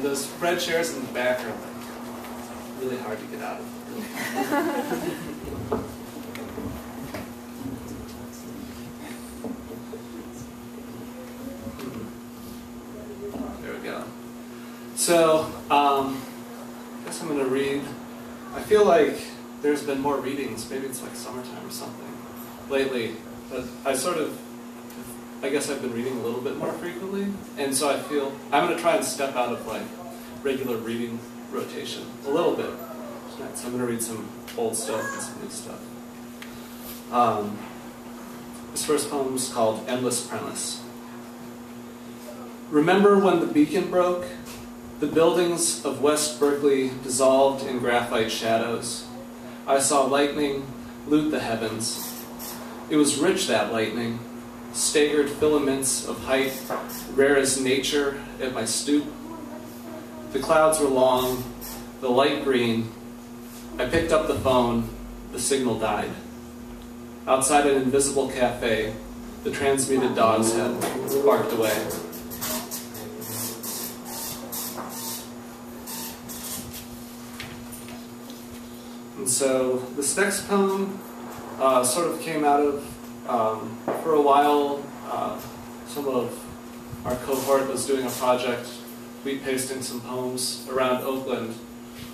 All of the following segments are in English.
And those red chairs in the back are like really hard to get out of. There we go. So, I guess I'm going to read. I feel like there's been more readings. Maybe it's like summertime or something lately. But I guess I've been reading a little bit more frequently. And so I feel I'm going to try and step out of like regular reading rotation a little bit. So I'm going to read some old stuff and some new stuff. This first poem is called Endless Premise. Remember when the beacon broke? The buildings of West Berkeley dissolved in graphite shadows. I saw lightning loot the heavens. It was rich, that lightning. Staggered filaments of height, rare as nature at my stoop. The clouds were long, the light green. I picked up the phone, the signal died. Outside an invisible cafe, the transmuted dogs had barked away. And so this next poem sort of came out of, for a while, some of our cohort was doing a project, wheat pasting some poems around Oakland,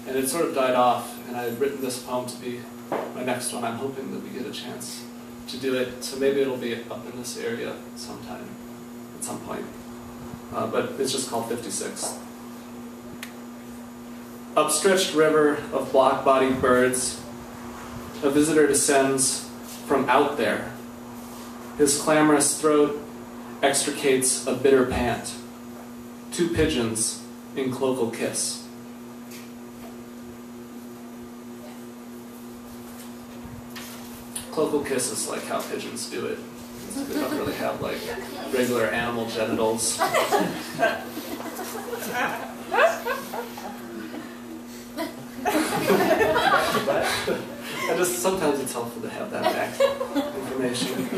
and it sort of died off, and I had written this poem to be my next one. I'm hoping that we get a chance to do it, so maybe it'll be up in this area sometime, at some point. But it's just called 56. Upstretched river of block-bodied birds, a visitor descends from out there. His clamorous throat extricates a bitter pant. Two pigeons in cloacal kiss. Cloacal kiss is like how pigeons do it. They don't really have like regular animal genitals. Sometimes it's helpful to have that back information.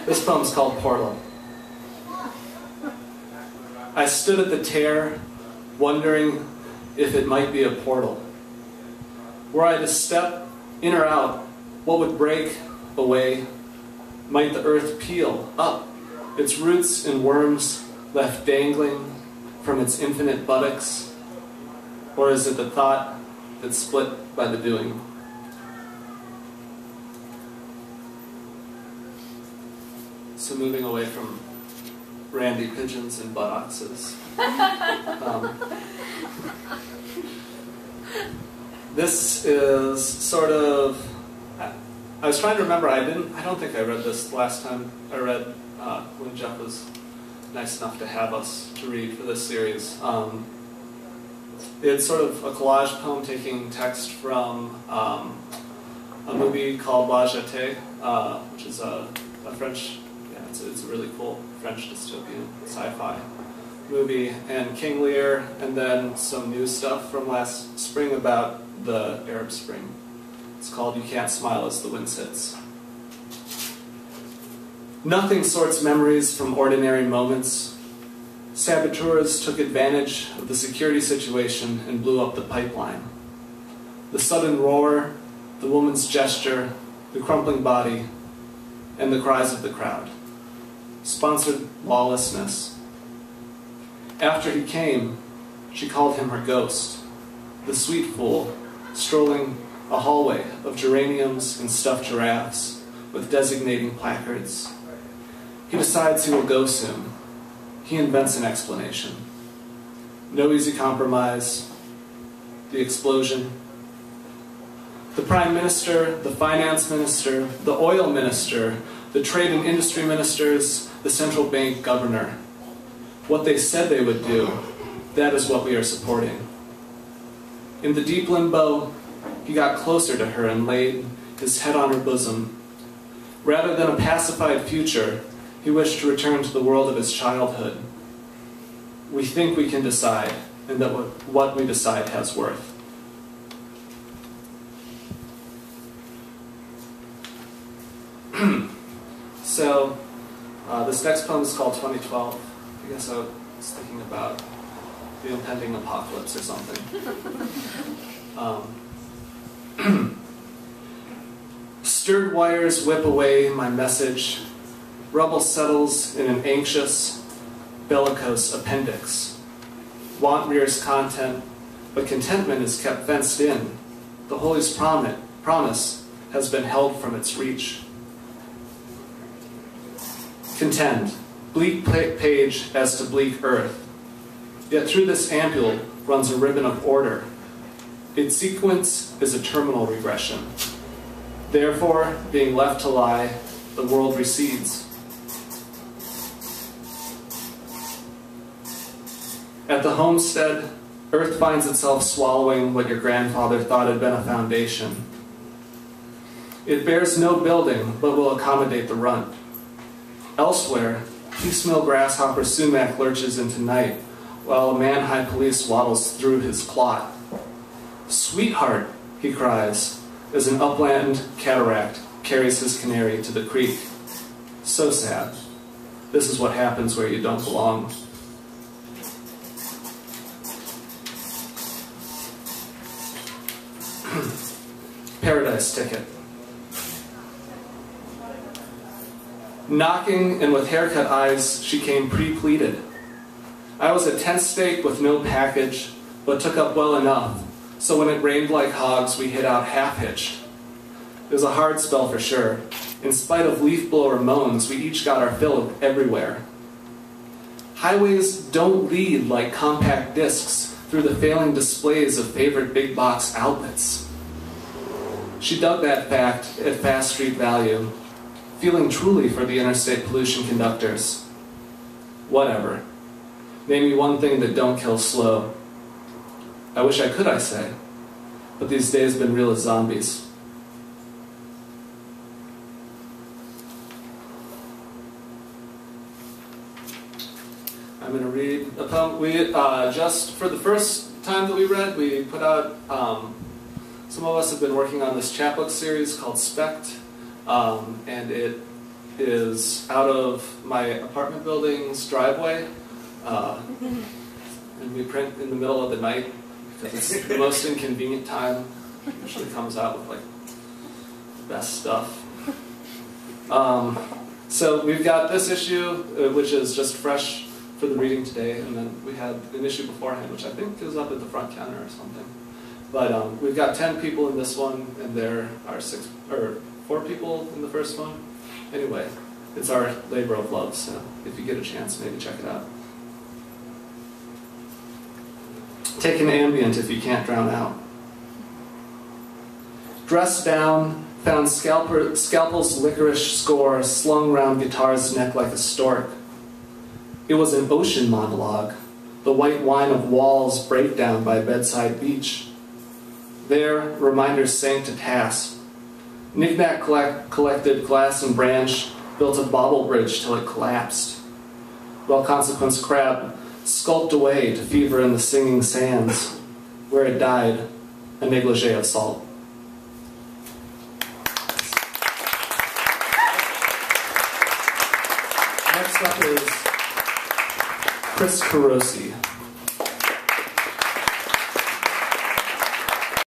This poem's called Portal. I stood at the tear, wondering if it might be a portal. Were I to step in or out, what would break away? Might the earth peel up, its roots and worms left dangling from its infinite buttocks? Or is it the thought that's split by the doing? So moving away from randy pigeons and buttocks. This is sort of, I was trying to remember, I don't think I read this last time I read when Jeff was nice enough to have us to read for this series. It's sort of a collage poem taking text from a movie called La Jetée, which is a French, it's a really cool French dystopian sci-fi movie, and King Lear, and then some new stuff from last spring about the Arab Spring. It's called You Can't Smile as the Wind Sits. Nothing sorts memories from ordinary moments. Saboteurs took advantage of the security situation and blew up the pipeline. The sudden roar, the woman's gesture, the crumpling body, and the cries of the crowd. Sponsored lawlessness. After he came, she called him her ghost, the sweet fool, strolling a hallway of geraniums and stuffed giraffes with designating placards. He decides he will go soon. He invents an explanation. No easy compromise. The explosion. The Prime Minister, the Finance Minister, the Oil Minister, the Trade and Industry Ministers, the Central Bank Governor. What they said they would do, that is what we are supporting. In the deep limbo, he got closer to her and laid his head on her bosom. Rather than a pacified future, he wished to return to the world of his childhood. We think we can decide, and that what we decide has worth. So, this next poem is called 2012. I guess was thinking about the impending apocalypse or something. Stirred wires whip away my message. Rubble settles in an anxious, bellicose appendix. Want rears content, but contentment is kept fenced in. The Holy's promise has been held from its reach. Contend, bleak page as to bleak earth. Yet through this ampule runs a ribbon of order. Its sequence is a terminal regression. Therefore, being left to lie, the world recedes. At the homestead, earth finds itself swallowing what your grandfather thought had been a foundation. It bears no building, but will accommodate the runt. Elsewhere, piecemeal grasshopper sumac lurches into night, while a man-high police waddles through his plot. "Sweetheart," he cries, as an upland cataract carries his canary to the creek. So sad. This is what happens where you don't belong. Paradise Ticket. Knocking and with haircut eyes, she came pre-pleated. I was a tent stake with no package, but took up well enough, so when it rained like hogs, we hid out half-hitched. It was a hard spell for sure. In spite of leaf blower moans, we each got our fill of everywhere. Highways don't lead like compact discs through the failing displays of favorite big box outlets. She dug that fact at fast street value, feeling truly for the interstate pollution conductors. Whatever. Name me one thing that don't kill slow. I wish I could, I say, but these days been real as zombies. I'm going to read a poem. Just for the first time that we read, we put out, some of us have been working on this chapbook series called SPECT, and it is out of my apartment building's driveway, and we print in the middle of the night because it's the most inconvenient time. It usually comes out with like the best stuff. So we've got this issue, which is just fresh for the reading today, and then we had an issue beforehand, which I think is up at the front counter or something. But we've got 10 people in this one, and there are 4 people in the first one. Anyway, it's our labor of love, so if you get a chance, maybe check it out. Take an ambient if you can't drown out. Dressed down, found Scalpel's licorice score slung round guitar's neck like a stork. It was an ocean monologue, the white wine of walls breakdown by bedside beach. There, reminders sank to task. Knick-knack collected glass and branch, built a bobble bridge till it collapsed. Well-consequenced crab skulked away to fever in the singing sands, where it died, a negligee of salt. Next up is Chris Carosi.